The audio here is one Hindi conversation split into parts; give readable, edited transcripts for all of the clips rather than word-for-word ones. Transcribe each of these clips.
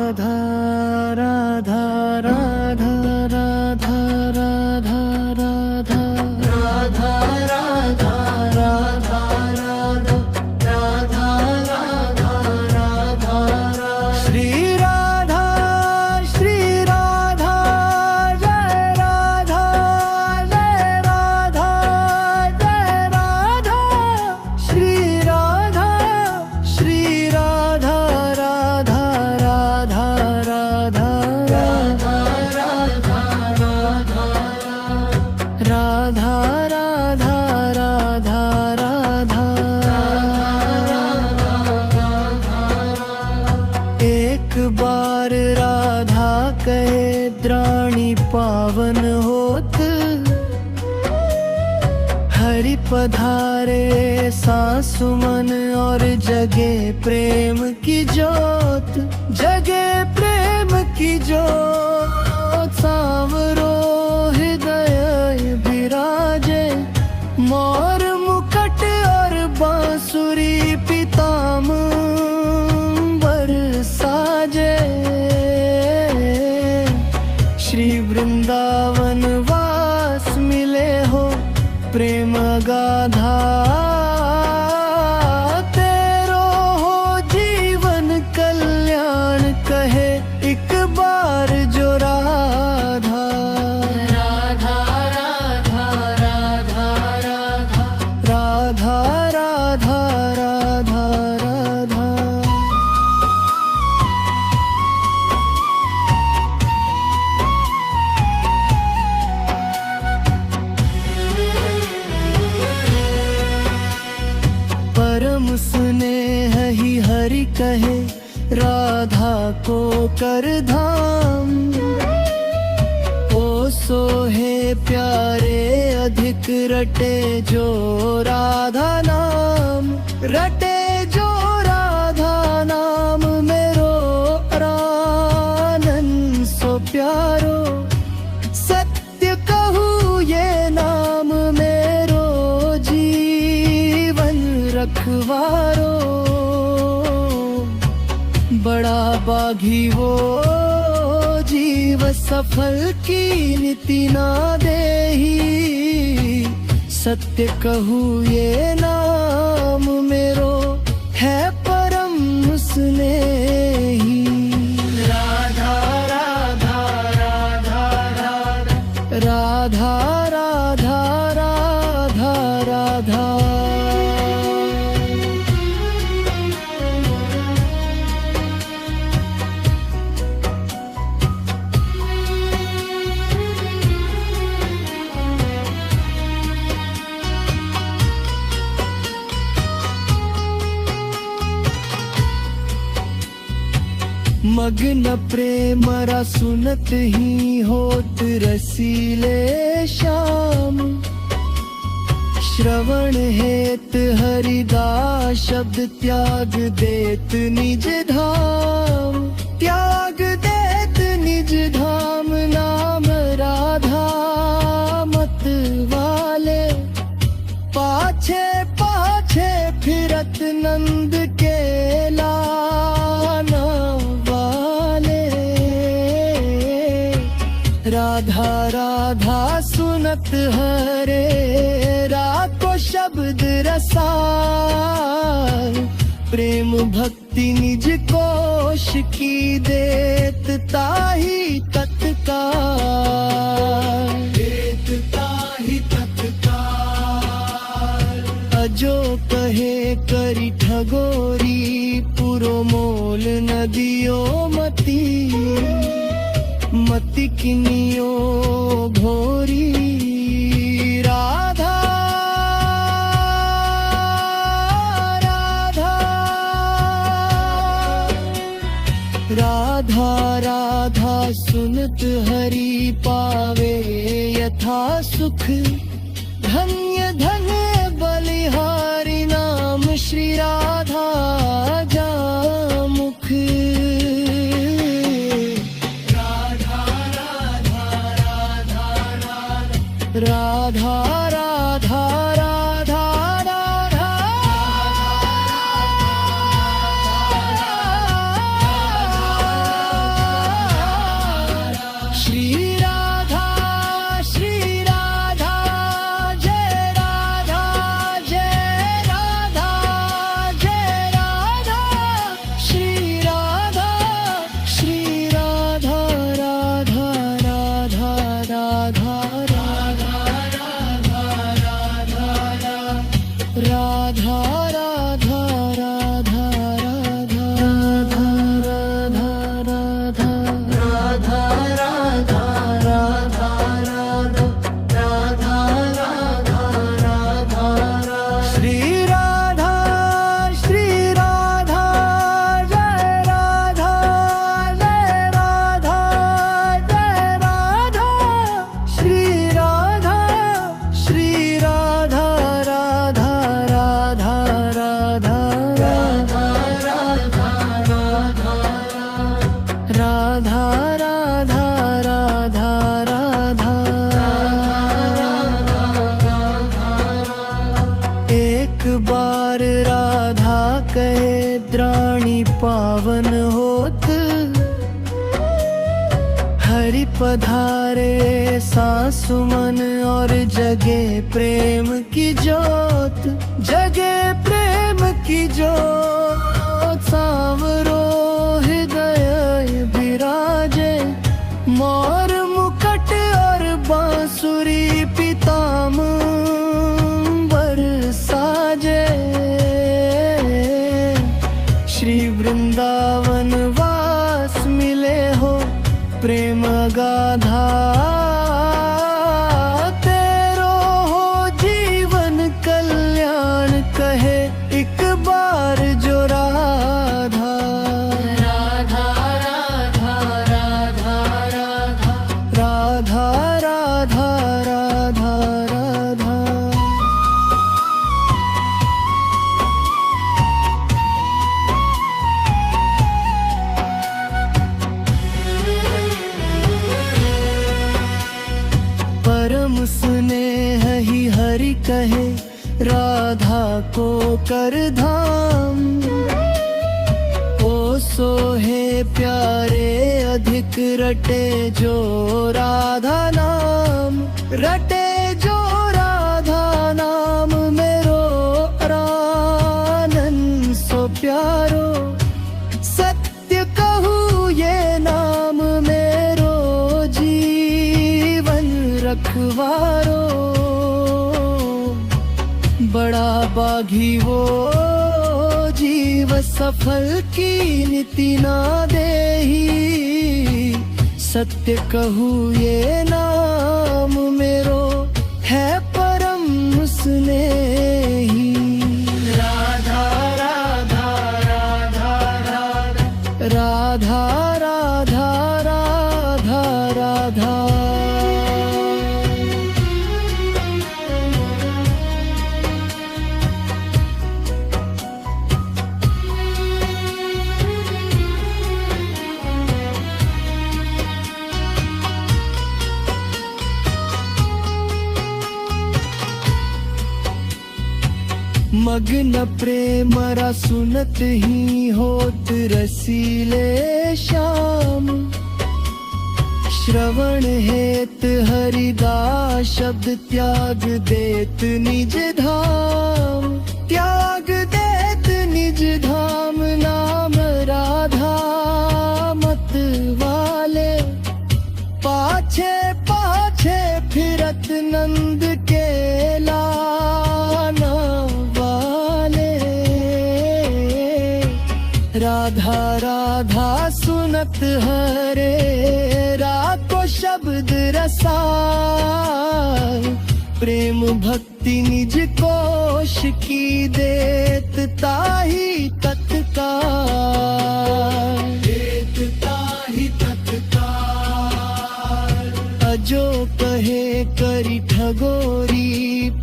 राधा राधा राधा राधा राधा राधा राधा राधा राधा राधा राधा राधा श्री राधा जय राधा जय राधा जय राधा श्री राधा राधा राधा राधा राधा राधा राधा राधा एक बार राधा कहे द्राणी पावन होत हरि पधारे सासुमन और जगे प्रेम की जोत जगे प्रेम की जोत सांवरो हृदय विराजे मोर मुकुट और बांसुरी पीताम्बर साजे श्री वृंदावन वास मिले हो प्रेम गाधा तेरो हो जीवन कल्याण कहे एक बार जो राधा राधा राधा राधा राधा राधा राधा राधा परम स्नेह ही हरि कहे राधा को कर धाम ओ सोहे प्यारे अधिक रटे जो राधा नाम रटे जो राधा नाम मेरो आनंद सो प्यारो सत्य कहूँ ये नाम मेरो जीवन रखवारो बड़ा बागी वो जीव सफल की नीति ना देही सत्य कहूँ ये नाम मेरो है परम स्नेही राधा राधा राधा राधा राधा राधा राधा मग्न प्रेमरा सुनत ही होत रसीले श्याम श्रवण हेत हरिदास शब्द त्याग देत निज धाम त्याग देत निज धाम नाम राधा मत वाले पाछे पाछे फिरत नंद के लाना राधा राधा सुनत हरे रात को शब्द रसाल प्रेम भक्ति निज कोश की देत ताही तत्काल देत ताही तत्काल अजो कहे करी ठगोरी पुरो मोल नदियो मती मति किनियो घोरी राधा राधा राधा राधा सुनत हरि पावे यथा सुख धन्य धन्य बलिहारी नाम श्री राधा जामुख राधा राधा राधा राधा इंद्राणी पावन होत, हरि पधारे सासु मन और जगे प्रेम की जोत, जगे प्रेम की जोत। सांवरो हृदय विराजे, मोर मुकुट और बांसुरी पीताम्बर साजे। श्री वृंदावन वास मिले हो प्रेम गाधा, तेरो हो जीवन कल्याण कहे एक बार जो राधा। राधा राधा राधा राधा राधा राधा राधा राधा। परम स्नेह ही हरि कहे राधा को कर धाम। ओ सोहे प्यारे अधिक रटे जो राधा नाम, रटे जो राधा नाम मेरो आनंद सो प्यारो। सत्य कहूँ ये नाम मेरो जीवन रखवारो। बड़ा बागी वो जीव सफल की नीति ना देही। सत्य कहूँ ये नाम मेरो है परम स्नेही। राधा राधा राधा राधा राधा राधा राधा राधा। मग्न प्रेम सुनत ही होत रसीले श्याम। श्रवण हेत हरिदास शब्द त्याग देत निज धाम, त्याग देत निज धाम। नाम राधा मत वाले, पाछे पाछे फिरत नंद के लाना वाले। राधा राधा सुनत हरे रातो शब्द रसाय। प्रेम भक्ति निज कोश की देत ताही तत्काल, देत ताही तत्काल। अजो कहे करी ठगोरी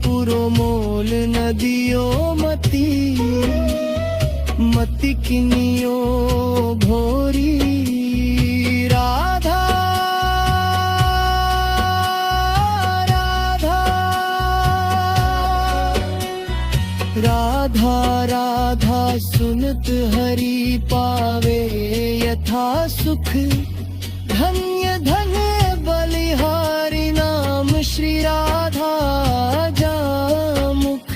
पुरो मोल नदियो मती। मति किनियो भोरी राधा राधा राधा राधा। सुनत हरि पावे यथा सुख, धन्य धन्य बलिहारी नाम श्री राधा जामुख।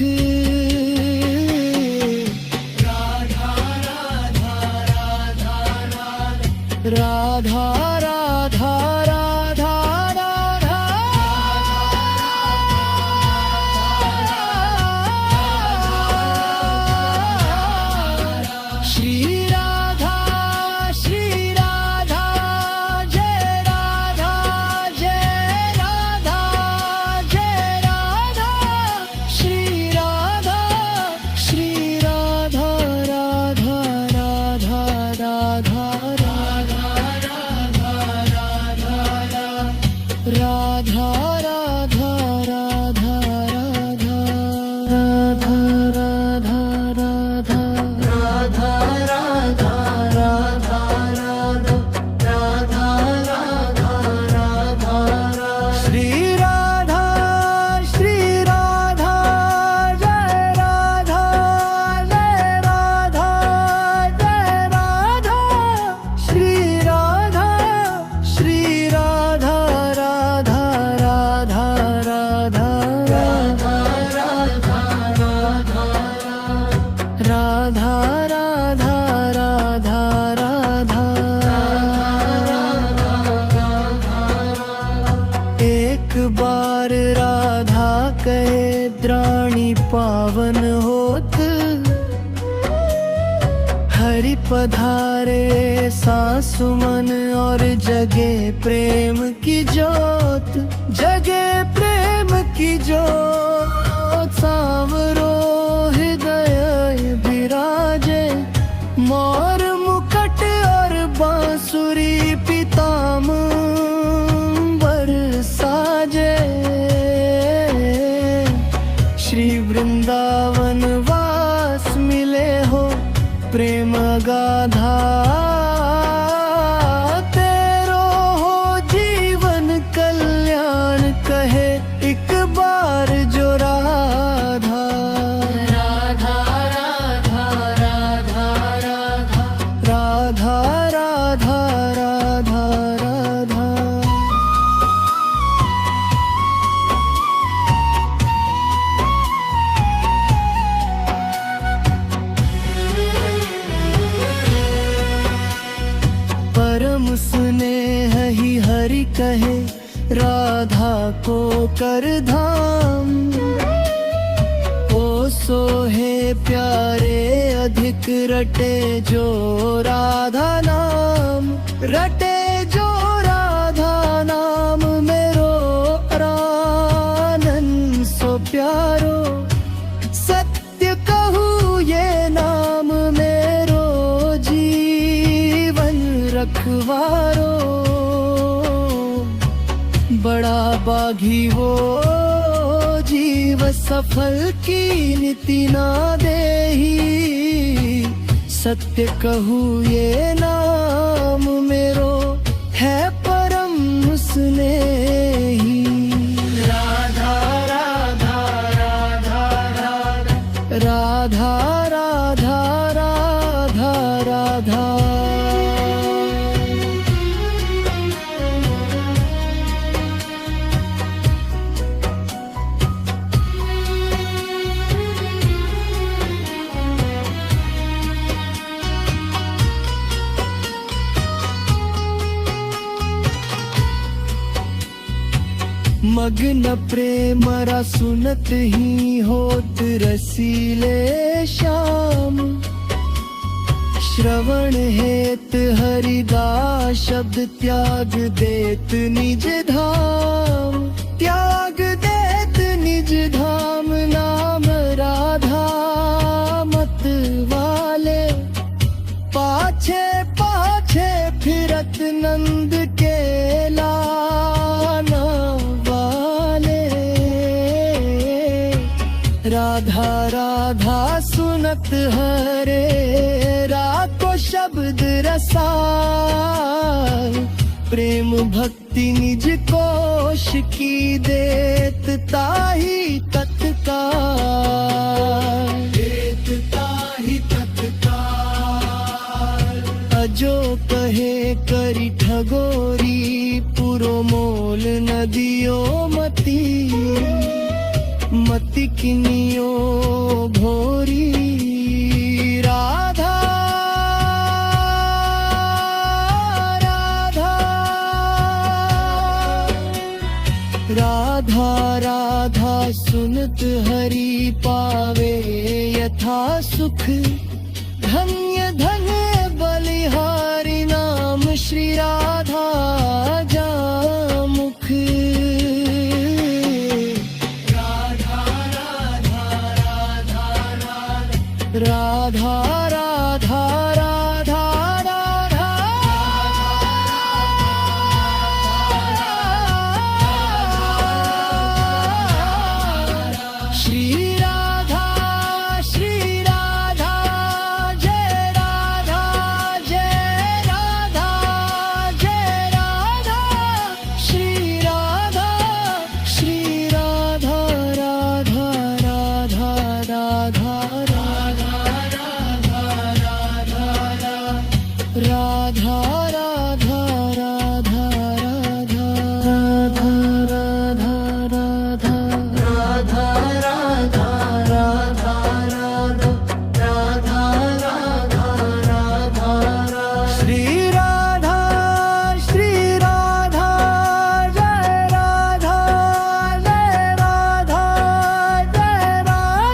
राधा राधा राधा राधा श्री राधा श्री राधा जय राधा जय राधा जय राधा श्री राधा श्री राधा राधा राधा राधा राधा। ही पावन होत, हरि पधारे सासु मन और जगे प्रेम की जोत, जगे प्रेम की जोत। सांवरो हृदय विराजे, मोर मुकुट और बांसुरी पीताम्बर साजे। श्री वृंदावन वास मिले हो प्रेम गाधा, तेरो हो जीवन कल्याण कहे एक बार जो राधा। राधा राधा राधा राधा राधा राधा राधा राधा। परम स्नेह ही हरि कहे राधा को कर धाम। ओ सोहे प्यारे अधिक रटे जो राधा नाम, रटे जो राधा नाम मेरो आनंद सो प्यारो। सत्य कहूँ ये नाम मेरो जीवन रखवारो। बड़ा बागी वो जीव सफल की नीति ना देही। सत्य कहूँ ये नाम मेरो है परम स्नेही। राधा राधा राधा राधा राधा राधा राधा राधा। मग्न प्रेम सुनत ही होत रसीले श्याम। श्रवण हेत हरिदास शब्द त्याग देत निज धाम, त्याग देत निज धाम। नाम राधा मत वाले, पाछे पाछे फिरत नंद के लाना वाले। राधा राधा सुनत हरे रातो शब्द रसाल। प्रेम भक्ति निज कोश की देत ताही तत्काल, देत ताही तत्काल। अजो कहे करी ठगोरी पुरो मोल नदियो मती। मति किनियो भोरी राधा राधा राधा राधा। सुनत हरि पावे यथा सुख, धन्य धन्य बलिहारी नाम श्री राधा जामुख। राधा राधा राधा राधा श्री राधा श्री राधा जय राधा जय राधा जय राधा श्री राधा श्री राधा राधा राधा राधा राधा राधा राधा राधा राधा राधा राधा राधा राधा राधा राधा राधा राधा श्री राधा श्री राधा जय राधा जय राधा जय राधा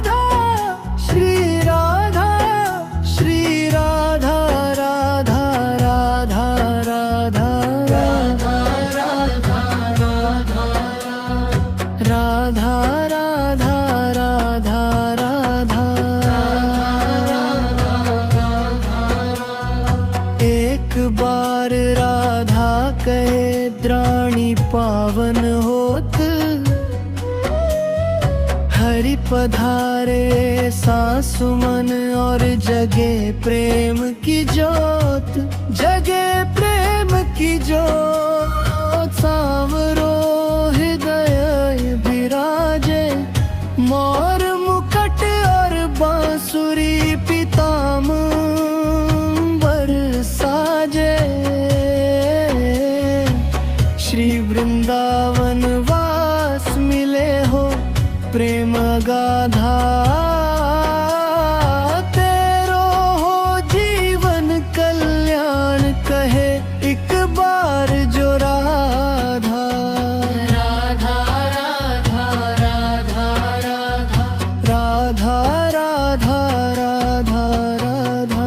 एक बार राधा कहे द्राणी पावन होत, हरि पधारे सासुमन और जगे प्रेम की जोत, जगे प्रेम की जोत। सांवरो हृदय विराजे, मोर मुकुट और बांसुरी पीताम्बर साजे। श्री वृंदावन वास मिले हो प्रेम गाधा, तेरो हो जीवन कल्याण कहे एक बार जो राधा। राधा राधा राधा राधा राधा राधा राधा राधा।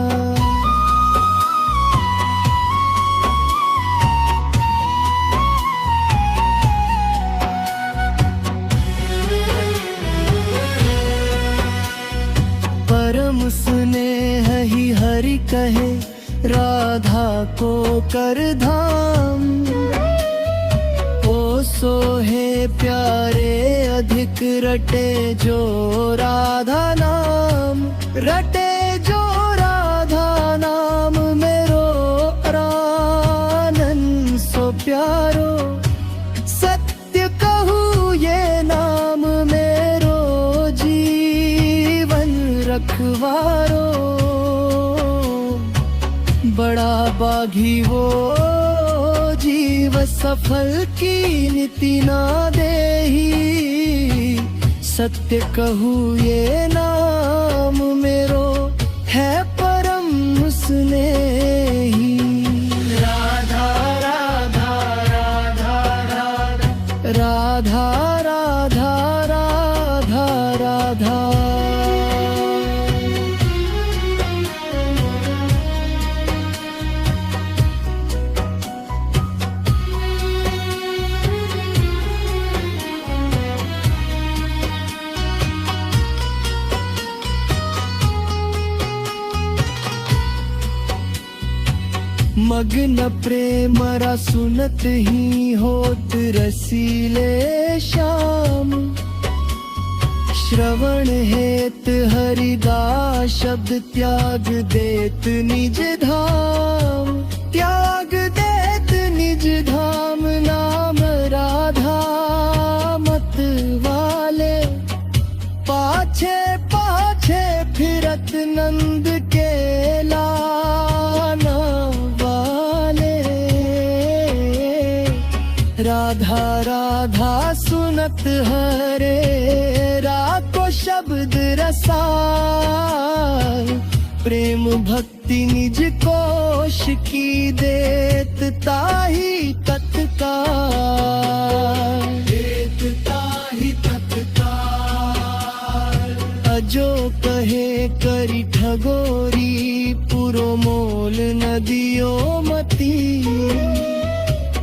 परम स्नेह ही हरि कहे राधा को कर धाम। ओ सोहे प्यारे अधिक रटे जो राधा नाम, रटे जो राधा नाम मेरो आनंद सो प्यारो। सत्य कहूँ ये नाम मेरो जीवन रखवारो। बड़ा बागी वो जीव सफल की नीति ना देही। सत्य कहूँ ये नाम मेरो है परम स्नेही। राधा राधा राधा राधा राधा राधा राधा राधा। मग्न प्रेम रस सुनत ही होत रसीले श्याम। श्रवण हेत हरिदास शब्द त्याग देत निज धाम, त्याग देत निज धाम। नाम राधा मत वाले, पाछे पाछे फिरत नंद के लाना वाले। राधा राधा सुनत हरे राको शब्द रसाल। प्रेम भक्ति निज कोश की देत ताही तत्काल, देत ताही तत्काल। अजो कहे करी ठगोरी पुरो मोल नदियो मती।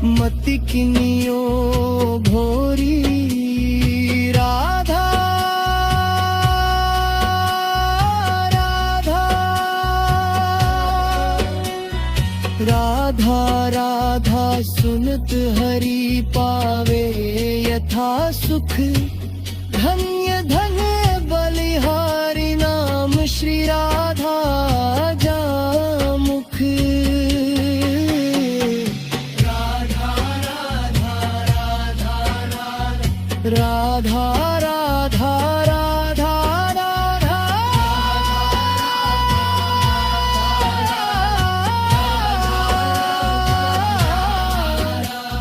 मति किनियो भोरी राधा राधा राधा राधा। सुनत हरि पावे यथा सुख, धन्य धन्य बलिहारी नाम श्री राधा जामुख। राधा राधा राधा राधा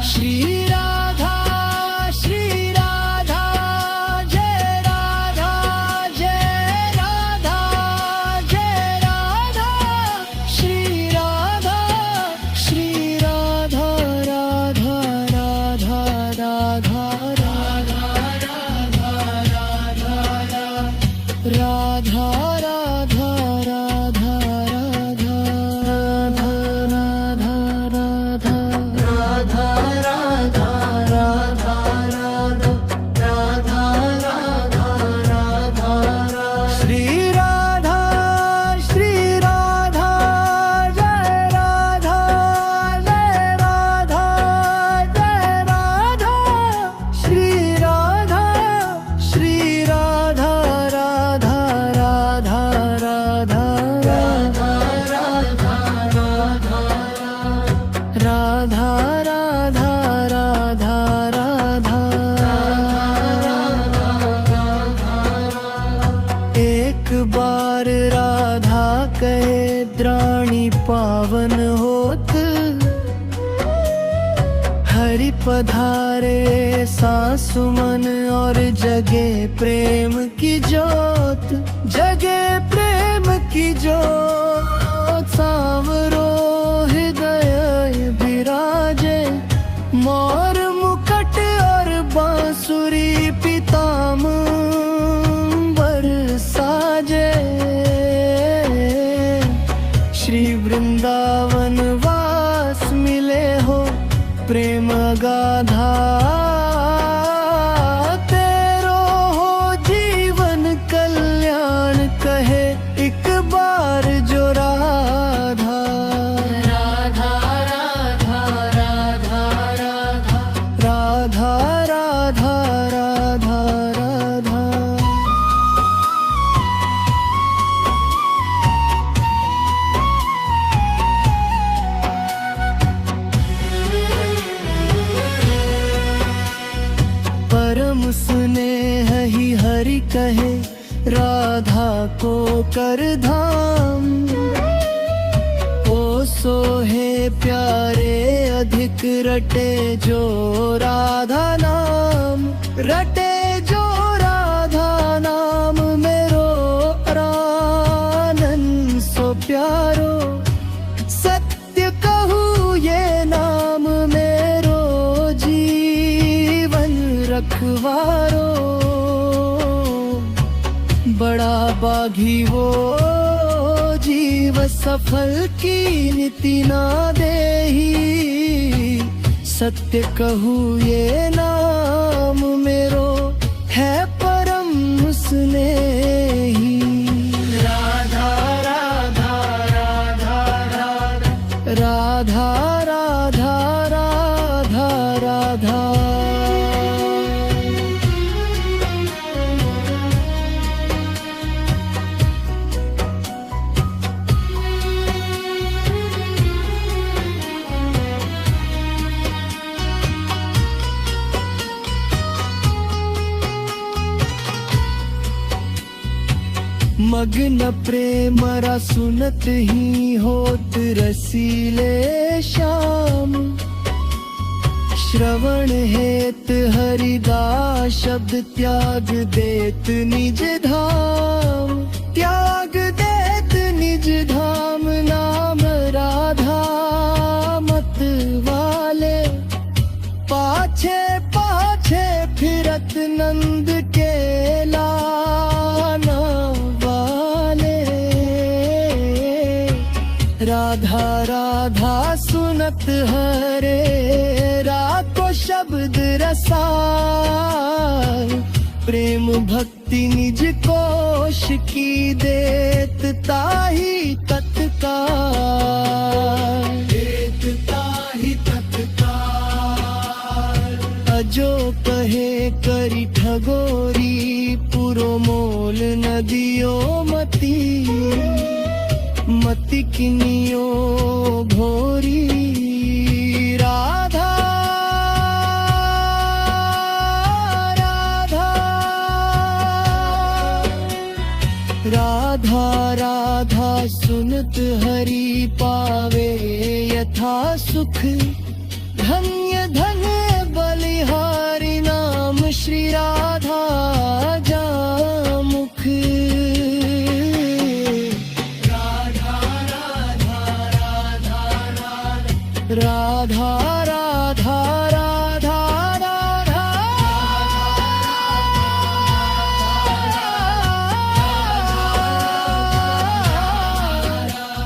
श्री राधा श्री राधा जय राधा जय राधा जय राधा। पावन होत, हरि पधारे सासु मन और जगे प्रेम की जोत, जगे प्रेम की जोत। सांवरो हृदय विराजे, मोर मुकुट और बांसुरी पीताम्बर साजे। श्री वृंदावन वास मिले हो प्रेम गाधा, तेरो हो जीवन कल्याण कहे एक बार जो राधा। राधा राधा राधा राधा राधा राधा राधा राधा। परम स्नेह ही हरि कहे, राधा को कर धाम। ओ सोहे प्यारे अधिक रटे जो राधा नाम, रटे जो राधा नाम। मेरो आनंद सो प्यारो, सत्य कहूँ ये नाम मेरो जीवन रखवारो। बड़ा बागी वो जीव सफल की नीति ना देही, सत्य कहूँ ये नाम मेरो है परम स्नेही। राधा राधा राधा राधा राधा राधा राधा राधा। मग्न प्रेम सुनत ही होत रसीले श्याम। श्रवण हेत हरिदास शब्द त्याग देत निज धाम, त्याग देत निज धाम। नाम राधा मत वाले, पाछे पाछे फिरत नंद के लाना वाले। राधा राधा सुनत हरे, रातो शब्द रसार। प्रेम भक्ति निज कोश की देत ताही तत्काल, देत ताही तत्काल। अजो कहे करी ठगोरी, पुरो मोल नदियो मती। मति किनियो घोरी, राधा राधा राधा राधा। सुनत हरि पावे यथा सुख, धन्य धन्य बलिहारी नाम श्री राधा जामुख। राधा राधा राधा राधा राधा राधा राधा।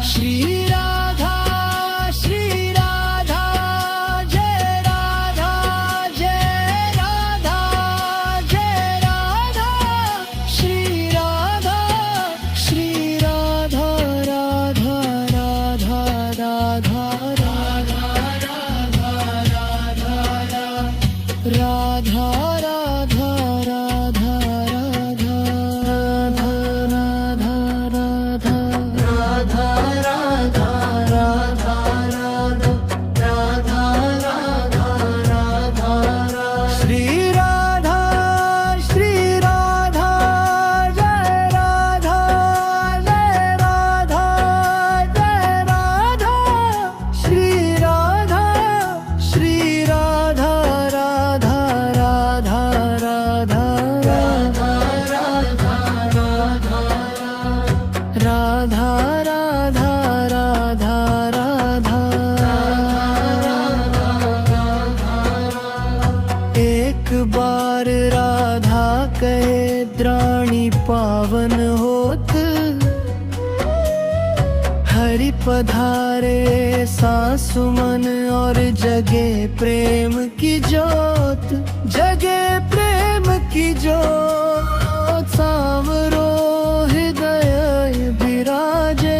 श्री राधा श्री राधा, जय राधा जय राधा जय राधा। श्री राधा श्री राधा राधा राधा राधा राधा राधा। पधारे सासु मन और जगे प्रेम की जोत, जगे प्रेम की जोत। सांवरो हृदय विराजे,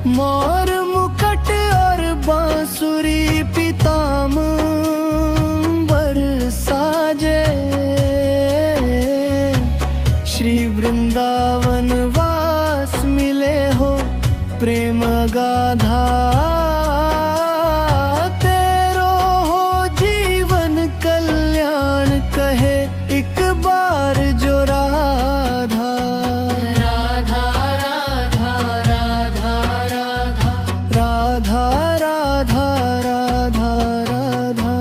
मोर मुकुट और बांसुरी पीताम्बर साजे। श्री वृंदावन वास मिले हो प्रेम गाधा, तेरो हो जीवन कल्याण कहे एक बार जो राधा। राधा राधा राधा राधा राधा राधा राधा राधा।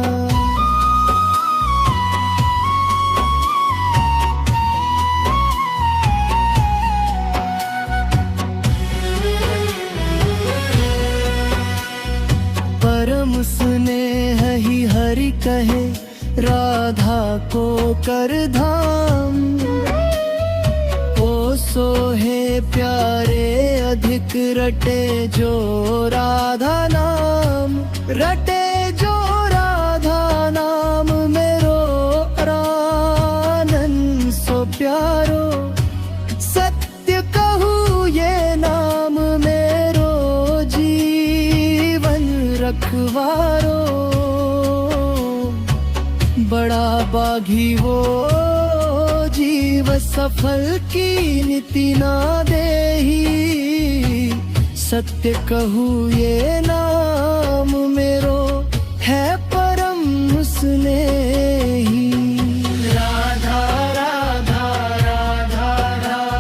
परम स्नेह ही हरि कहे राधा को कर धाम। ओ सोहे प्यारे अधिक रटे जो राधा नाम, रटे जो राधा नाम मेरो आनंद सो प्यारो। सत्य कहूँ ये नाम मेरो जीवन रखवारो। बड़ा बागी वो जीव सफल की नीति ना देही। सत्य कहूँ ये नाम मेरो है परम स्नेही। राधा राधा राधा राधा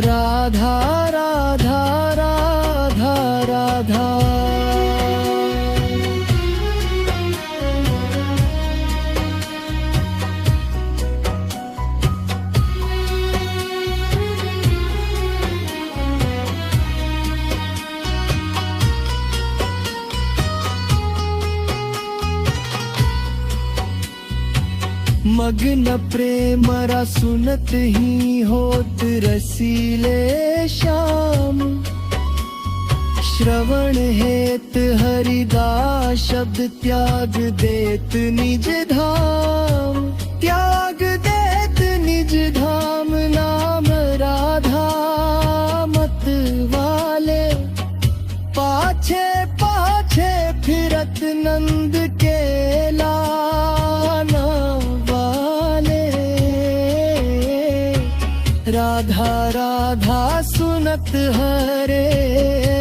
राधा राधा राधा राधा। मग्न प्रेमरा सुनत ही होत रसीले श्याम। श्रवण हेत हरिदास शब्द त्याग देत निज धाम, त्याग देत निज धाम। नाम राधा मत वाले, पाछे पाछे फिरत नंद के लाना वाले। राधा राधा सुनत हरे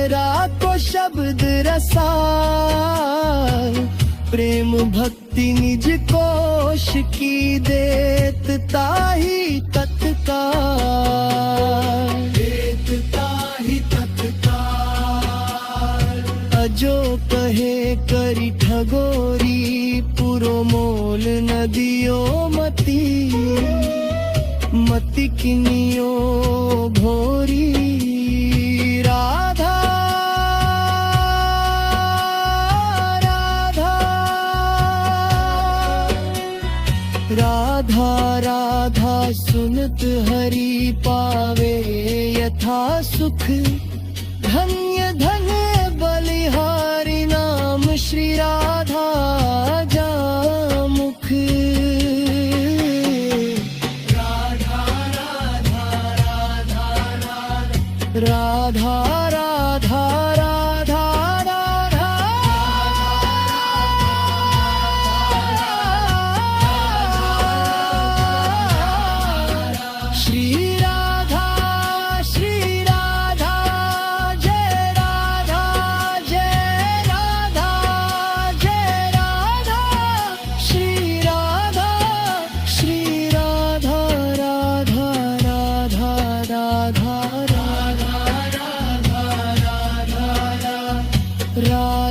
रातो शब्द रसाल। प्रेम भक्ति निज कोश की देत ताही तत्काल, देत ताही तत्काल। अजो कहे करी ठगोरी पुरो मोल नदियो मती। मति किनियो भोरी राधा राधा राधा राधा। सुनत हरि पावे यथा सुख, धन्य धन्य बलिहारी नाम श्री राधा जामुख। राधा राधा राधा राधा श्री राधा श्री राधा जय राधा जय राधा जय राधा श्री राधा श्री राधा राधा राधा राधा राधा।